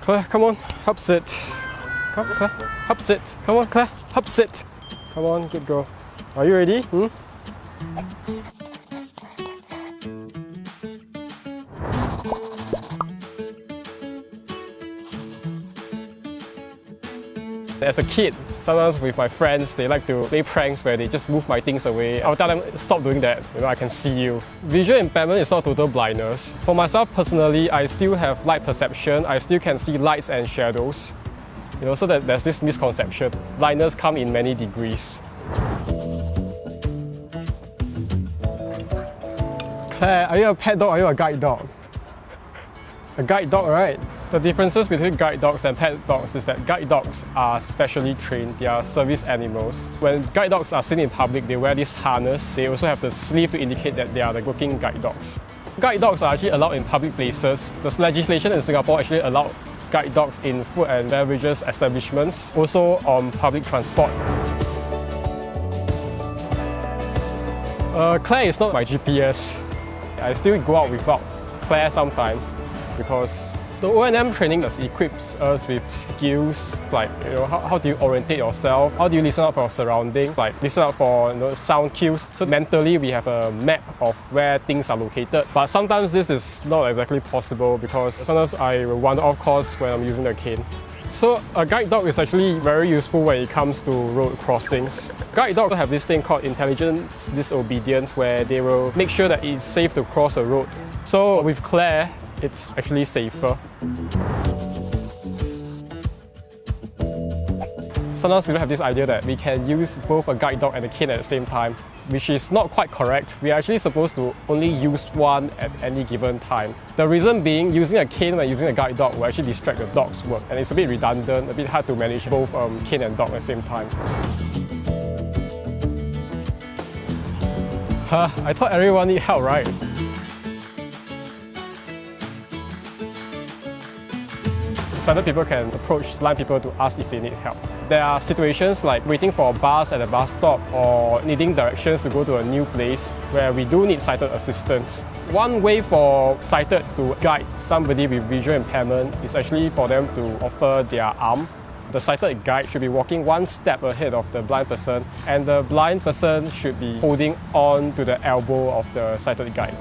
Claire, come on, help sit. Come, Claire, help sit. Come on, Claire, help sit. Come on, good girl. Are you ready? As a kid, sometimes with my friends, they like to play pranks where they just move my things away. I'll tell them, stop doing that, I can see you. Visual impairment is not total blindness. For myself personally, I still have light perception. I still can see lights and shadows. So that there's this misconception. Blindness comes in many degrees. Claire, are you a pet dog or are you a guide dog? A guide dog, right? The differences between guide dogs and pet dogs is that guide dogs are specially trained. They are service animals. When guide dogs are seen in public, they wear this harness. They also have the sleeve to indicate that they are the working guide dogs. Guide dogs are actually allowed in public places. The legislation in Singapore actually allows guide dogs in food and beverages establishments, also on public transport. Claire is not my GPS. I still go out without Claire sometimes because the O&M training equips us with skills like how do you orientate yourself, how do you listen out for your surroundings, like listen out for sound cues. So mentally we have a map of where things are located. But sometimes this is not exactly possible because sometimes I will wander off course when I'm using the cane. So a guide dog is actually very useful when it comes to road crossings. Guide dogs have this thing called intelligent disobedience where they will make sure that it's safe to cross a road. So with Claire, it's actually safer. Sometimes people have this idea that we can use both a guide dog and a cane at the same time, which is not quite correct. We are actually supposed to only use one at any given time. The reason being, using a cane when using a guide dog will actually distract the dog's work, and it's a bit redundant, a bit hard to manage both cane and dog at the same time. I thought everyone needs help, right? Sighted people can approach blind people to ask if they need help. There are situations like waiting for a bus at a bus stop or needing directions to go to a new place where we do need sighted assistance. One way for sighted to guide somebody with visual impairment is actually for them to offer their arm. The sighted guide should be walking one step ahead of the blind person, and the blind person should be holding on to the elbow of the sighted guide.